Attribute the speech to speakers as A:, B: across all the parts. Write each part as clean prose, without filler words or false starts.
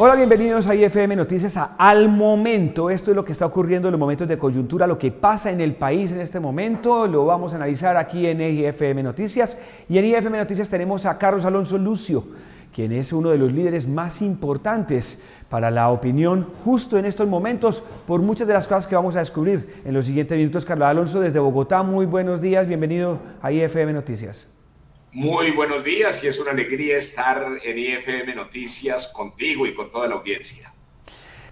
A: Hola, bienvenidos a IFM Noticias Al Momento. Esto es lo que está ocurriendo en los momentos de coyuntura, lo que pasa en el país en este momento. Lo vamos a analizar aquí en IFM Noticias. Y en IFM Noticias tenemos a Carlos Alonso Lucio, quien es uno de los líderes más importantes para la opinión justo en estos momentos, por muchas de las cosas que vamos a descubrir en los siguientes minutos. Carlos Alonso, desde Bogotá, muy buenos días, bienvenido a IFM Noticias.
B: Muy buenos días y es una alegría estar en IFM Noticias contigo y con toda la audiencia.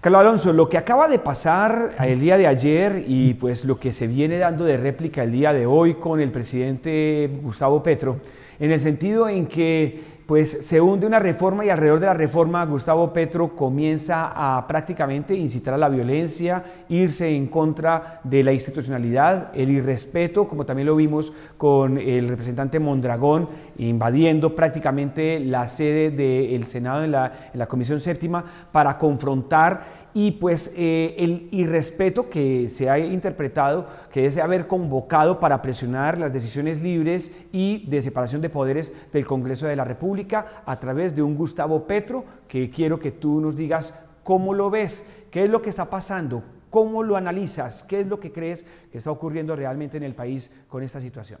A: Carlos Alonso, lo que acaba de pasar el día de ayer y pues lo que se viene dando de réplica el día de hoy con el presidente Gustavo Petro, en el sentido en que pues se hunde una reforma y alrededor de la reforma Gustavo Petro comienza a prácticamente incitar a la violencia, irse en contra de la institucionalidad, el irrespeto, como también lo vimos con el representante Mondragón invadiendo prácticamente la sede del Senado en la Comisión Séptima para confrontar y pues el irrespeto que se ha interpretado que es haber convocado para presionar las decisiones libres y de separación de poderes del Congreso de la República a través de un Gustavo Petro, que quiero que tú nos digas cómo lo ves, qué es lo que está pasando, cómo lo analizas, qué es lo que crees que está ocurriendo realmente en el país con esta situación.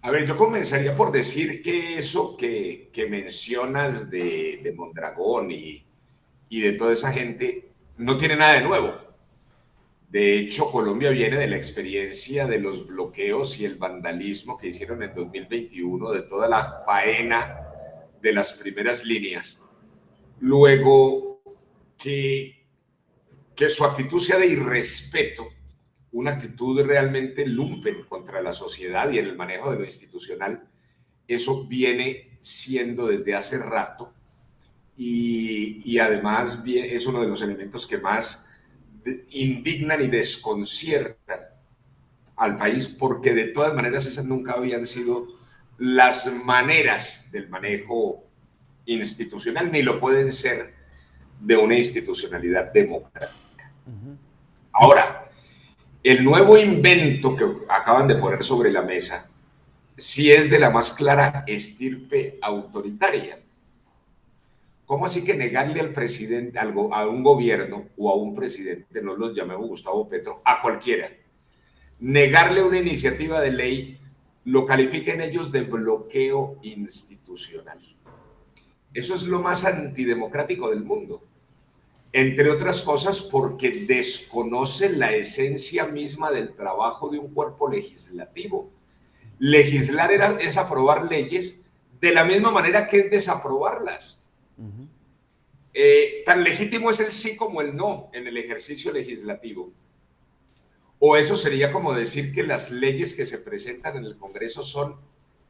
B: A ver, yo comenzaría por decir que eso que mencionas de Mondragón y de toda esa gente no tiene nada de nuevo. De hecho, Colombia viene de la experiencia de los bloqueos y el vandalismo que hicieron en 2021, de toda la faena de las primeras líneas. Luego, que su actitud sea de irrespeto, una actitud realmente lumpen contra la sociedad y en el manejo de lo institucional, eso viene siendo desde hace rato y además es uno de los elementos que más indignan y desconciertan al país, porque de todas maneras esas nunca habían sido las maneras del manejo institucional, ni lo pueden ser de una institucionalidad democrática. Ahora, el nuevo invento que acaban de poner sobre la mesa sí es de la más clara estirpe autoritaria. ¿Cómo así que negarle al presidente, a un gobierno o a un presidente, no los llamemos Gustavo Petro, a cualquiera, negarle una iniciativa de ley, lo califiquen ellos de bloqueo institucional? Eso es lo más antidemocrático del mundo. Entre otras cosas porque desconoce la esencia misma del trabajo de un cuerpo legislativo. Legislar es aprobar leyes de la misma manera que es desaprobarlas. Tan legítimo es el sí como el no en el ejercicio legislativo. O eso sería como decir que las leyes que se presentan en el Congreso son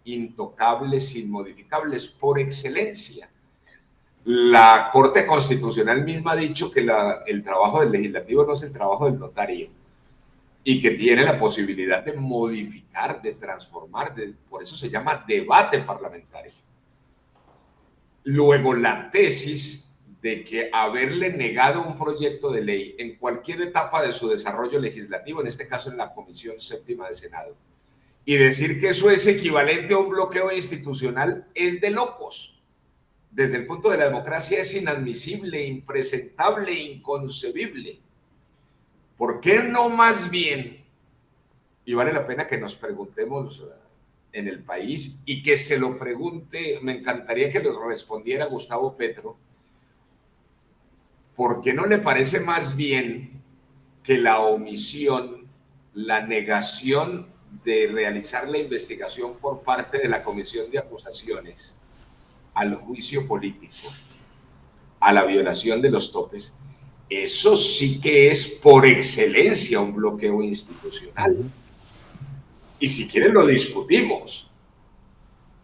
B: intocables, inmodificables por excelencia. La Corte Constitucional misma ha dicho que el trabajo del legislativo no es el trabajo del notario y que tiene la posibilidad de modificar, de transformar, por eso se llama debate parlamentario. Luego, la tesis de que haberle negado un proyecto de ley en cualquier etapa de su desarrollo legislativo, en este caso en la Comisión Séptima del Senado, y decir que eso es equivalente a un bloqueo institucional es de locos. Desde el punto de la democracia es inadmisible, impresentable, inconcebible. ¿Por qué no más bien, y vale la pena que nos preguntemos en el país y que se lo pregunte, me encantaría que lo respondiera Gustavo Petro, ¿por qué no le parece más bien que la omisión, la negación de realizar la investigación por parte de la Comisión de Acusaciones al juicio político, a la violación de los topes, eso sí que es por excelencia un bloqueo institucional? Y si quieren lo discutimos.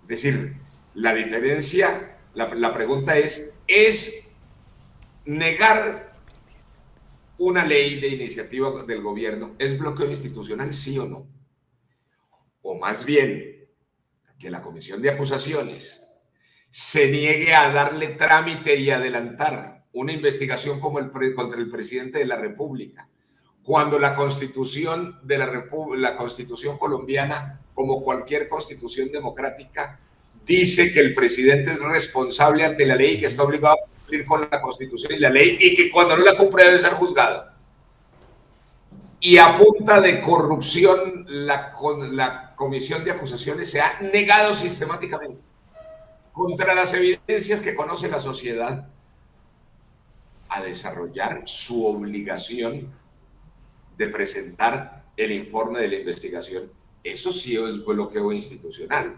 B: Es decir, la diferencia, la pregunta es negar una ley de iniciativa del gobierno, ¿es bloqueo institucional, sí o no? O más bien, que la Comisión de Acusaciones se niegue a darle trámite y adelantar una investigación como contra el presidente de la República, cuando la Constitución de la Constitución colombiana, como cualquier constitución democrática, dice que el presidente es responsable ante la ley y que está obligado cumplir con la Constitución y la ley y que cuando no la cumple debe ser juzgado. Y a punta de corrupción, la comisión de acusaciones se ha negado sistemáticamente contra las evidencias que conoce la sociedad a desarrollar su obligación de presentar el informe de la investigación. Eso sí es bloqueo institucional.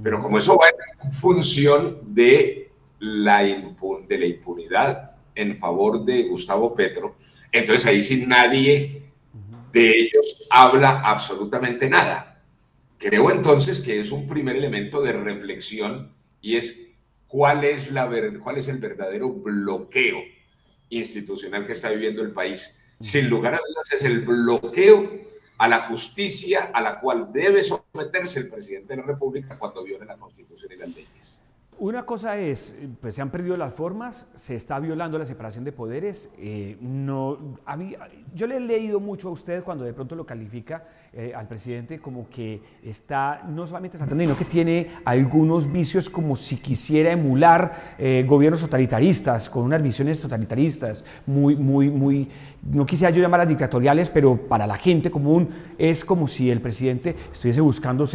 B: Pero como eso va en función de la impunidad en favor de Gustavo Petro, entonces ahí sí nadie de ellos habla absolutamente nada. Creo entonces que es un primer elemento de reflexión y es cuál es el verdadero bloqueo institucional que está viviendo el país. Sin lugar a dudas es el bloqueo a la justicia a la cual debe someterse el presidente de la República cuando viole la Constitución y las leyes.
A: Una cosa es, pues se han perdido las formas, se está violando la separación de poderes. Yo le he leído mucho a usted cuando de pronto lo califica al presidente como que está no solamente saltando, sino que tiene algunos vicios como si quisiera emular gobiernos totalitaristas, con unas visiones totalitaristas, no quisiera yo llamarlas dictatoriales, pero para la gente común es como si el presidente estuviese buscando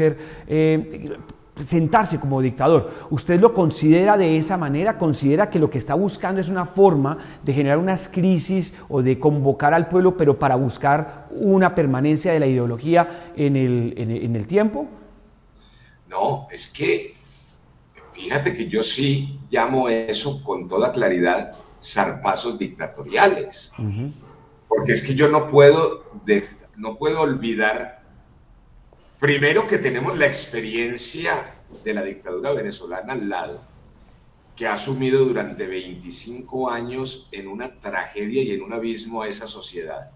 A: sentarse como dictador. ¿Usted lo considera de esa manera? ¿Considera que lo que está buscando es una forma de generar unas crisis o de convocar al pueblo, pero para buscar una permanencia de la ideología en el tiempo?
B: No, es que fíjate que yo sí llamo eso con toda claridad zarpazos dictatoriales. Porque es que yo no puedo olvidar. Primero que tenemos la experiencia de la dictadura venezolana al lado, que ha sumido durante 25 años en una tragedia y en un abismo a esa sociedad.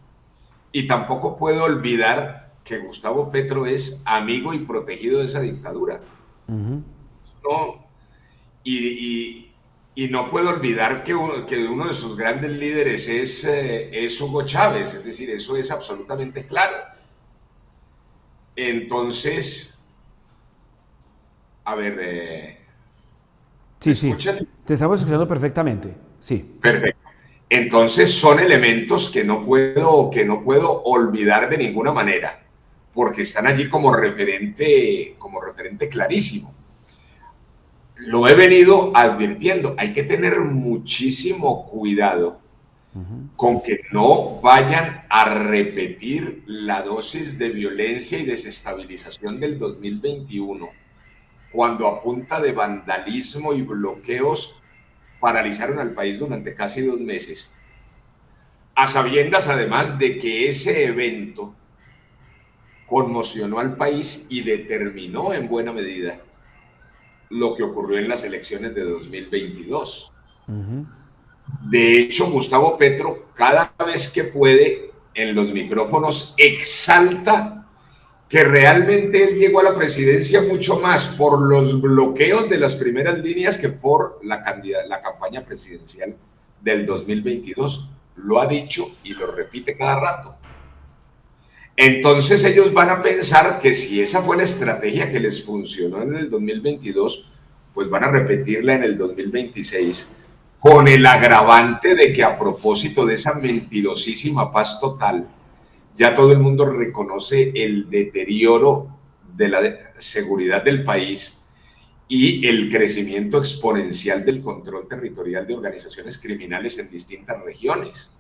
B: Y tampoco puedo olvidar que Gustavo Petro es amigo y protegido de esa dictadura. No, y no puedo olvidar que uno de sus grandes líderes es Hugo Chávez, es decir, eso es absolutamente claro. Entonces, a ver,
A: sí, te estamos escuchando perfectamente, sí.
B: Perfecto. Entonces son elementos que no puedo olvidar de ninguna manera, porque están allí como referente clarísimo. Lo he venido advirtiendo, hay que tener muchísimo cuidado con que no vayan a repetir la dosis de violencia y desestabilización del 2021, cuando a punta de vandalismo y bloqueos paralizaron al país durante casi 2 meses, a sabiendas además de que ese evento conmocionó al país y determinó en buena medida lo que ocurrió en las elecciones de 2022. De hecho, Gustavo Petro, cada vez que puede, en los micrófonos exalta que realmente él llegó a la presidencia mucho más por los bloqueos de las primeras líneas que por la campaña presidencial del 2022. Lo ha dicho y lo repite cada rato. Entonces ellos van a pensar que si esa fue la estrategia que les funcionó en el 2022, pues van a repetirla en el 2026, con el agravante de que a propósito de esa mentirosísima paz total, ya todo el mundo reconoce el deterioro de la seguridad del país y el crecimiento exponencial del control territorial de organizaciones criminales en distintas regiones.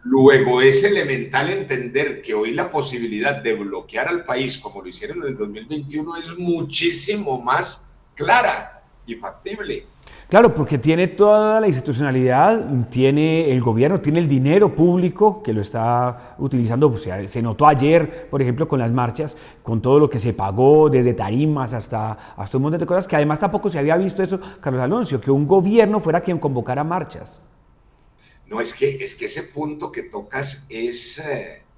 B: Luego es elemental entender que hoy la posibilidad de bloquear al país, como lo hicieron en el 2021, es muchísimo más clara y factible.
A: Claro, porque tiene toda la institucionalidad, tiene el gobierno, tiene el dinero público que lo está utilizando. O sea, se notó ayer, por ejemplo, con las marchas, con todo lo que se pagó, desde tarimas hasta un montón de cosas, que además tampoco se había visto eso, Carlos Alonso, que un gobierno fuera quien convocara marchas.
B: No, es que ese punto que tocas es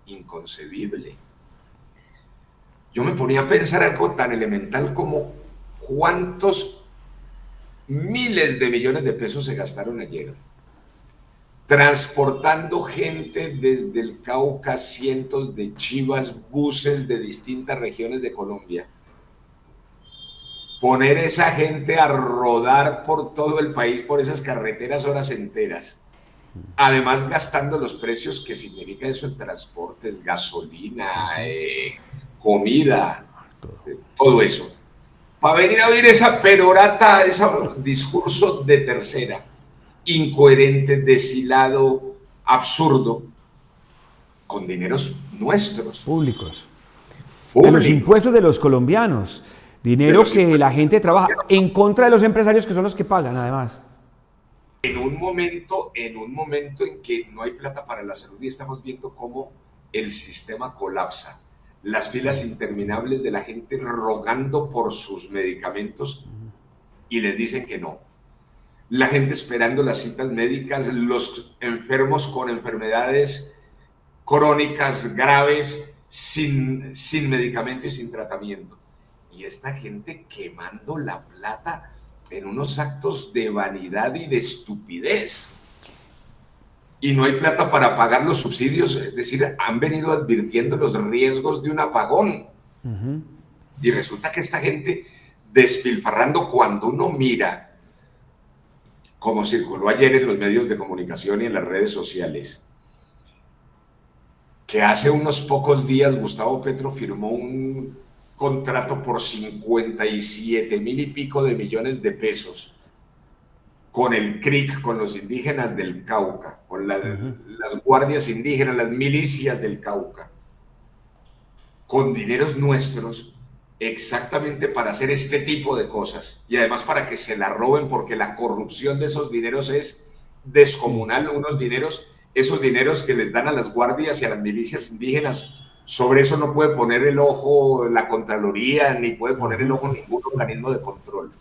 B: inconcebible. Yo me ponía a pensar algo tan elemental como cuántos miles de millones de pesos se gastaron ayer transportando gente desde el Cauca, cientos de chivas, buses de distintas regiones de Colombia, poner esa gente a rodar por todo el país, por esas carreteras horas enteras. Además, gastando los precios que significa eso en transportes, gasolina, comida, todo eso. Para venir a oír esa perorata, ese discurso de tercera, incoherente, deshilado, absurdo, con dineros nuestros.
A: Públicos. De los impuestos de los colombianos. Dinero que la gente trabaja en contra de los empresarios, que son los que pagan, además.
B: En un momento en que no hay plata para la salud y estamos viendo cómo el sistema colapsa. Las filas interminables de la gente rogando por sus medicamentos y les dicen que no. La gente esperando las citas médicas, los enfermos con enfermedades crónicas graves, sin medicamento y sin tratamiento. Y esta gente quemando la plata en unos actos de vanidad y de estupidez. Y no hay plata para pagar los subsidios, es decir, han venido advirtiendo los riesgos de un apagón. Y resulta que esta gente despilfarrando, cuando uno mira, como circuló ayer en los medios de comunicación y en las redes sociales, que hace unos pocos días Gustavo Petro firmó un contrato por 57,000 y pico de millones de pesos con el CRIC, con los indígenas del Cauca, con las guardias indígenas, las milicias del Cauca, con dineros nuestros, exactamente para hacer este tipo de cosas, y además para que se la roben, porque la corrupción de esos dineros es descomunal. Esos dineros que les dan a las guardias y a las milicias indígenas, sobre eso no puede poner el ojo la Contraloría, ni puede poner el ojo ningún organismo de control.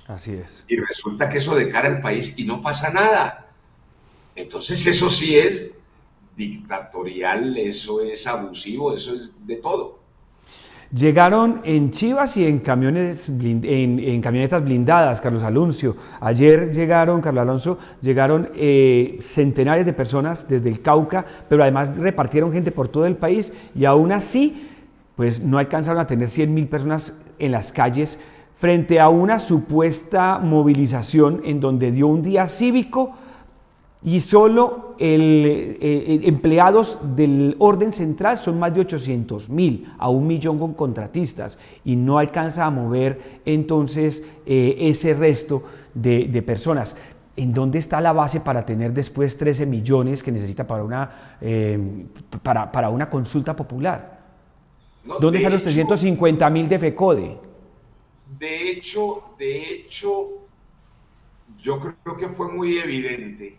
A: Así es.
B: Y resulta que eso de cara al país y no pasa nada. Entonces eso sí es dictatorial, eso es abusivo, eso es de todo.
A: Llegaron en chivas y en camionetas blindadas, Carlos Alonso. Ayer llegaron, Carlos Alonso, centenares de personas desde el Cauca, pero además repartieron gente por todo el país y aún así, pues no alcanzaron a tener 100,000 personas en las calles frente a una supuesta movilización en donde dio un día cívico y solo empleados del orden central son más de 800,000, a 1,000,000 con contratistas, y no alcanza a mover entonces ese resto de personas. ¿En dónde está la base para tener después 13 millones que necesita para una consulta popular? No, ¿dónde están los 350,000 de FECODE?
B: De hecho, yo creo que fue muy evidente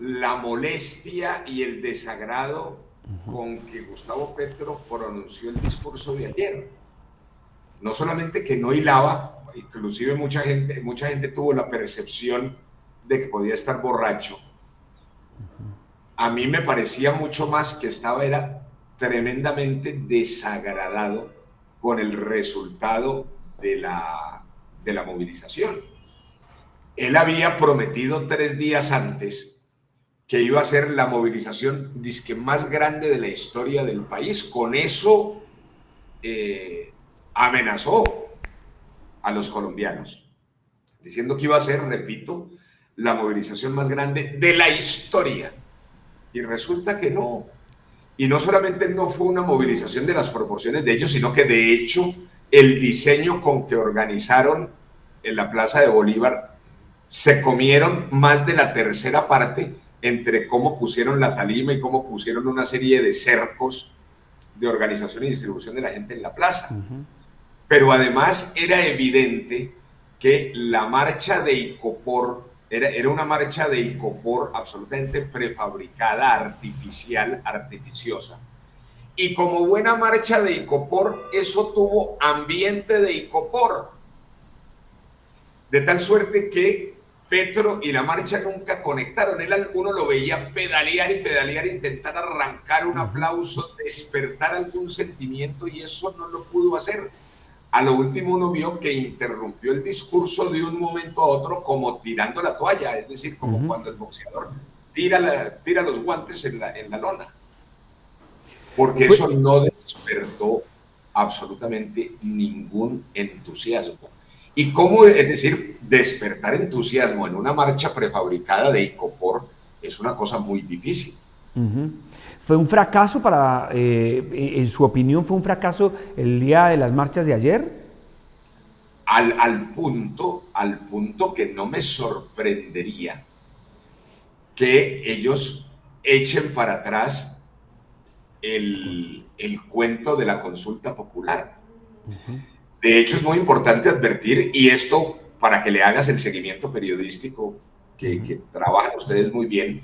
B: la molestia y el desagrado con que Gustavo Petro pronunció el discurso de ayer. No solamente que no hilaba, inclusive mucha gente tuvo la percepción de que podía estar borracho. A mí me parecía mucho más que era tremendamente desagradado con el resultado de la movilización. Él había prometido 3 días antes que iba a ser la movilización disque más grande de la historia del país. Con eso amenazó a los colombianos, diciendo que iba a ser, repito, la movilización más grande de la historia. Y resulta que no. Y no solamente no fue una movilización de las proporciones de ellos, sino que de hecho el diseño con que organizaron en la Plaza de Bolívar se comieron más de la tercera parte entre cómo pusieron la tarima y cómo pusieron una serie de cercos de organización y distribución de la gente en la plaza. Pero además era evidente que la marcha de Icopor era una marcha de Icopor absolutamente prefabricada, artificial, artificiosa. Y como buena marcha de Icopor, eso tuvo ambiente de Icopor. De tal suerte que Petro y la marcha nunca conectaron. Uno lo veía pedalear y pedalear, intentar arrancar un aplauso, despertar algún sentimiento, y eso no lo pudo hacer. A lo último uno vio que interrumpió el discurso de un momento a otro como tirando la toalla, es decir, como cuando el boxeador tira los guantes en la lona. Porque eso no despertó absolutamente ningún entusiasmo. Y cómo, es decir, despertar entusiasmo en una marcha prefabricada de Icopor es una cosa muy difícil.
A: ¿Fue un fracaso en su opinión, fue un fracaso el día de las marchas de ayer?
B: Al punto que no me sorprendería que ellos echen para atrás el cuento de la consulta popular. De hecho, es muy importante advertir, y esto para que le hagas el seguimiento periodístico que trabajan ustedes muy bien,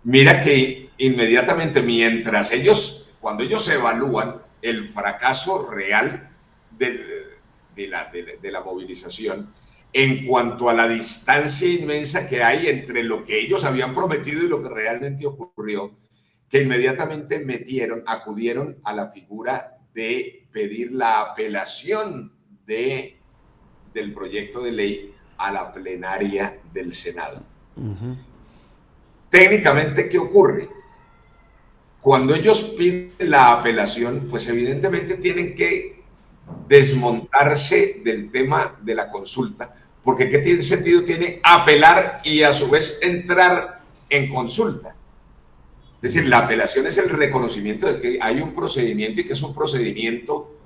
B: mira que inmediatamente cuando ellos evalúan el fracaso real de la movilización, en cuanto a la distancia inmensa que hay entre lo que ellos habían prometido y lo que realmente ocurrió, que inmediatamente acudieron a la figura de pedir la apelación del proyecto de ley a la plenaria del Senado. Técnicamente, ¿qué ocurre? Cuando ellos piden la apelación, pues evidentemente tienen que desmontarse del tema de la consulta, porque ¿qué sentido tiene apelar y a su vez entrar en consulta? Es decir, la apelación es el reconocimiento de que hay un procedimiento y que es un procedimiento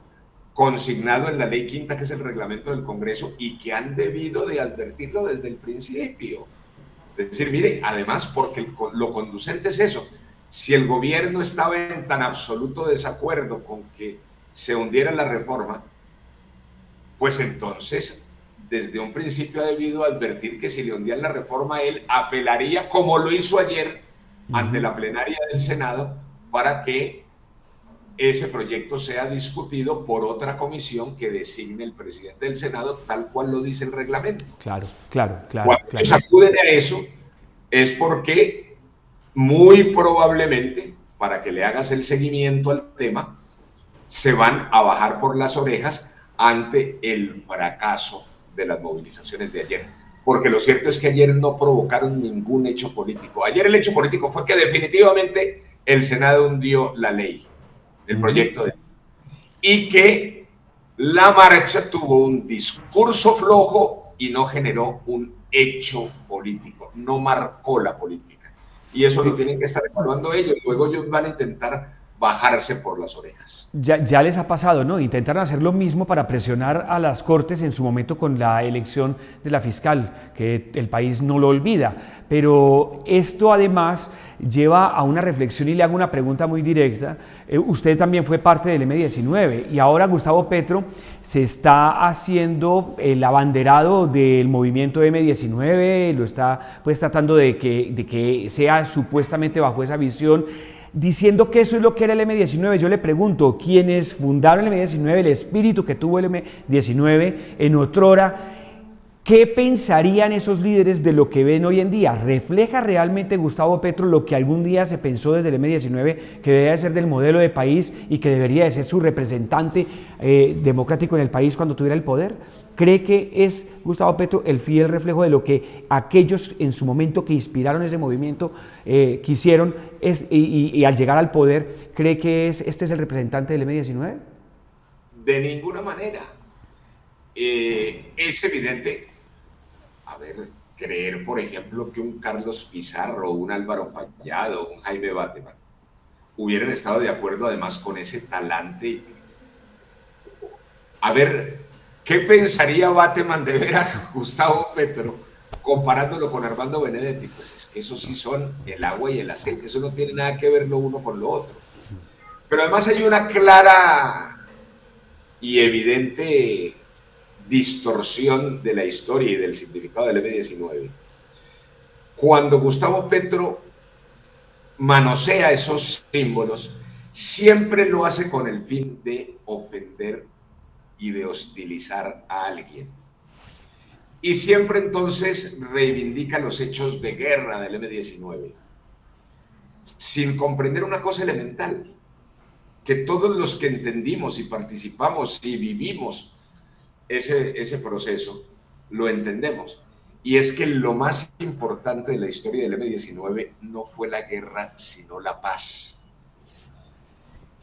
B: consignado en la ley quinta, que es el reglamento del Congreso, y que han debido de advertirlo desde el principio. Es decir, mire, además, porque lo conducente es eso. Si el gobierno estaba en tan absoluto desacuerdo con que se hundiera la reforma, pues entonces, desde un principio ha debido advertir que si le hundían la reforma, él apelaría, como lo hizo ayer, ante la plenaria del Senado, para que ese proyecto sea discutido por otra comisión que designe el presidente del Senado, tal cual lo dice el reglamento.
A: Claro.
B: Cuando ellos acuden a eso, es porque muy probablemente, para que le hagas el seguimiento al tema, se van a bajar por las orejas ante el fracaso de las movilizaciones de ayer. Porque lo cierto es que ayer no provocaron ningún hecho político. Ayer el hecho político fue que definitivamente el Senado hundió la ley, el proyecto de ley, y que la marcha tuvo un discurso flojo y no generó un hecho político, no marcó la política. Y eso lo tienen que estar evaluando ellos. Luego ellos van a intentar bajarse por las orejas.
A: Ya les ha pasado, ¿no? Intentaron hacer lo mismo para presionar a las Cortes en su momento con la elección de la fiscal, que el país no lo olvida. Pero esto además lleva a una reflexión y le hago una pregunta muy directa. Usted también fue parte del M-19 y ahora Gustavo Petro se está haciendo el abanderado del movimiento M-19, lo está pues tratando de que sea supuestamente bajo esa visión, diciendo que eso es lo que era el M-19. Yo le pregunto, ¿quiénes fundaron el M-19, el espíritu que tuvo el M-19 en otrora, qué pensarían esos líderes de lo que ven hoy en día? ¿Refleja realmente Gustavo Petro lo que algún día se pensó desde el M-19, que debería de ser del modelo de país y que debería de ser su representante democrático en el país cuando tuviera el poder? ¿Cree que es Gustavo Petro el fiel reflejo de lo que aquellos en su momento que inspiraron ese movimiento quisieron y al llegar al poder, cree que este es el representante del M-19?
B: De ninguna manera. Es evidente, a ver, creer, por ejemplo, que un Carlos Pizarro, un Álvaro Fallado, un Jaime Bateman hubieran estado de acuerdo además con ese talante. A ver, ¿qué pensaría Bateman de ver a Gustavo Petro comparándolo con Armando Benedetti? Pues es que esos sí son el agua y el aceite, eso no tiene nada que ver lo uno con lo otro. Pero además hay una clara y evidente distorsión de la historia y del significado del M-19. Cuando Gustavo Petro manosea esos símbolos, siempre lo hace con el fin de ofender y de hostilizar a alguien. Y siempre entonces reivindica los hechos de guerra del M-19, sin comprender una cosa elemental, que todos los que entendimos y participamos y vivimos ese proceso, lo entendemos. Y es que lo más importante de la historia del M-19 no fue la guerra, sino la paz.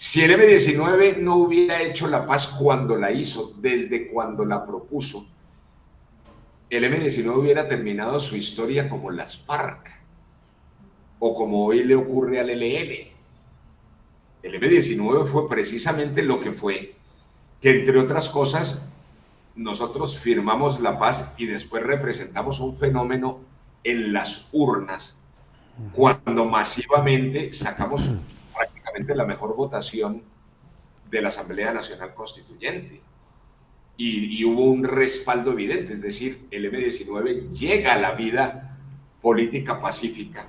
B: Si el M-19 no hubiera hecho la paz cuando la hizo, desde cuando la propuso, el M-19 hubiera terminado su historia como las FARC o como hoy le ocurre al ELN. El M-19 fue precisamente lo que fue, que entre otras cosas nosotros firmamos la paz y después representamos un fenómeno en las urnas cuando masivamente sacamos prácticamente la mejor votación de la Asamblea Nacional Constituyente. Y hubo un respaldo evidente, es decir, el M-19 llega a la vida política pacífica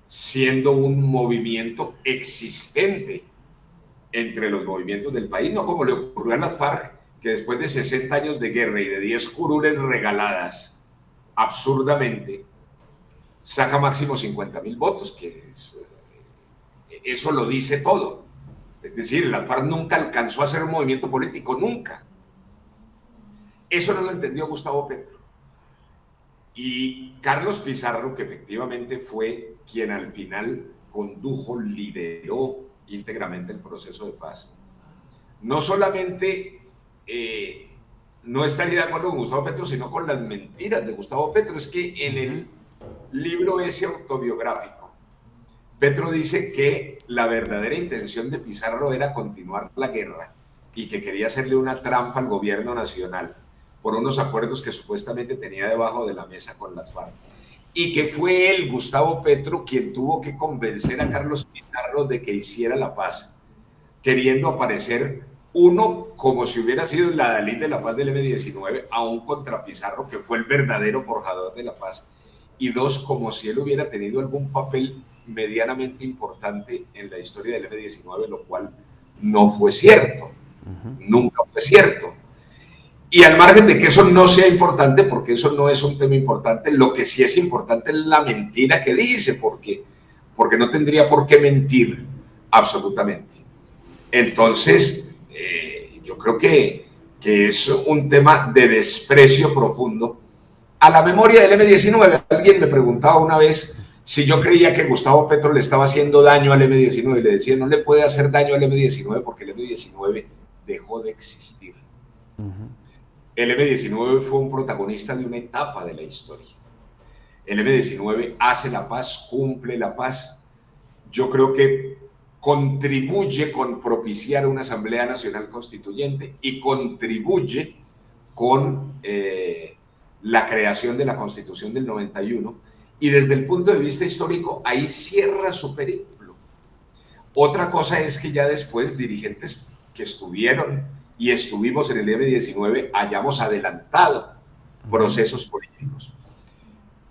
B: siendo un movimiento existente entre los movimientos del país, no como le ocurrió a las FARC, que después de 60 años de guerra y de 10 curules regaladas, absurdamente, saca máximo 50.000 votos, que eso lo dice todo. Es decir, las FARC nunca alcanzó a ser un movimiento político, nunca. Eso no lo entendió Gustavo Petro. Y Carlos Pizarro, que efectivamente fue quien al final condujo, lideró íntegramente el proceso de paz, no solamente no estaría de acuerdo con Gustavo Petro, sino con las mentiras de Gustavo Petro. Es que en el libro ese autobiográfico, Petro dice que la verdadera intención de Pizarro era continuar la guerra y que quería hacerle una trampa al gobierno nacional por unos acuerdos que supuestamente tenía debajo de la mesa con las FARC. Y que fue él, Gustavo Petro, quien tuvo que convencer a Carlos Pizarro de que hiciera la paz, queriendo aparecer, uno, como si hubiera sido el adalid de la paz del M-19, aún contra Pizarro, que fue el verdadero forjador de la paz, y dos, como si él hubiera tenido algún papel medianamente importante en la historia del M-19, lo cual no fue cierto, nunca fue cierto. Y al margen de que eso no sea importante, porque eso no es un tema importante, lo que sí es importante es la mentira que dice, porque no tendría por qué mentir absolutamente. Entonces, yo creo que es un tema de desprecio profundo a la memoria del M-19. Alguien me preguntaba una vez si yo creía que Gustavo Petro le estaba haciendo daño al M-19, y le decía, no le puede hacer daño al M-19 porque el M-19 dejó de existir. El M-19 fue un protagonista de una etapa de la historia. El M-19 hace la paz, cumple la paz. Yo creo que contribuye con propiciar una Asamblea Nacional Constituyente y contribuye con la creación de la Constitución del 91. Y desde el punto de vista histórico, ahí cierra su periplo. Otra cosa es que ya después dirigentes que estuvieron y estuvimos en el M-19 hayamos adelantado procesos políticos.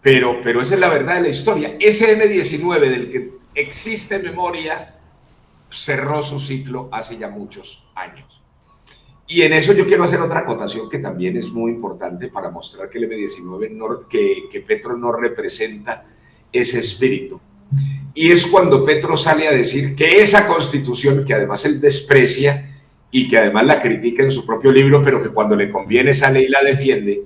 B: Pero esa es la verdad de la historia. Ese M-19 del que existe memoria cerró su ciclo hace ya muchos años. Y en eso yo quiero hacer otra acotación que también es muy importante para mostrar que el M-19, que Petro no representa ese espíritu. Y es cuando Petro sale a decir que esa constitución, que además él desprecia y que además la critica en su propio libro, pero que cuando le conviene sale y la defiende,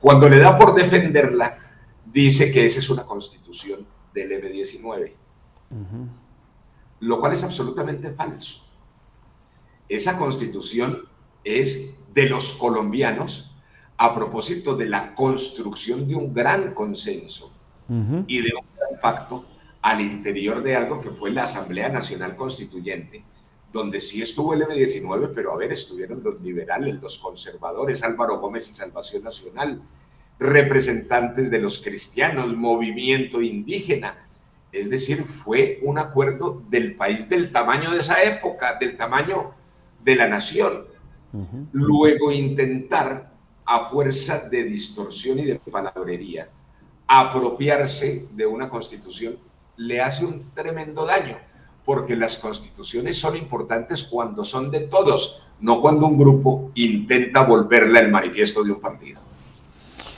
B: cuando le da por defenderla, dice que esa es una constitución del M-19. Lo cual es absolutamente falso. Esa constitución es de los colombianos a propósito de la construcción de un gran consenso y de un gran pacto al interior de algo que fue la Asamblea Nacional Constituyente, donde sí estuvo el M-19, pero a ver, estuvieron los liberales, los conservadores, Álvaro Gómez y Salvación Nacional, representantes de los cristianos, movimiento indígena. Es decir, fue un acuerdo del país del tamaño de esa época, del tamaño de la nación. Luego intentar, a fuerza de distorsión y de palabrería, apropiarse de una constitución le hace un tremendo daño, porque las constituciones son importantes cuando son de todos, no cuando un grupo intenta volverla el manifiesto de un partido.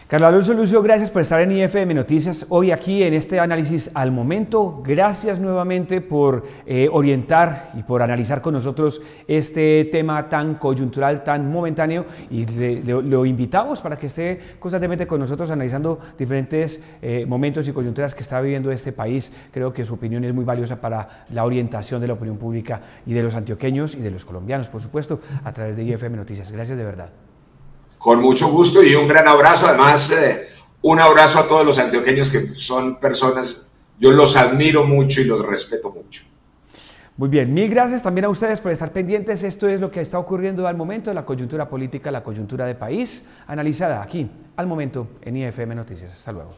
A: Carlos Alonso Lucio, gracias por estar en IFM Noticias hoy aquí en este análisis al momento. Gracias nuevamente por orientar y por analizar con nosotros este tema tan coyuntural, tan momentáneo, y lo invitamos para que esté constantemente con nosotros analizando diferentes momentos y coyunturas que está viviendo este país. Creo que su opinión es muy valiosa para la orientación de la opinión pública y de los antioqueños y de los colombianos, por supuesto, a través de IFM Noticias. Gracias de verdad.
B: Con mucho gusto y un gran abrazo. Además, un abrazo a todos los antioqueños que son personas, yo los admiro mucho y los respeto mucho.
A: Muy bien, mil gracias también a ustedes por estar pendientes. Esto es lo que está ocurriendo al momento, la coyuntura política, la coyuntura de país, analizada aquí, al momento, en IFM Noticias. Hasta luego.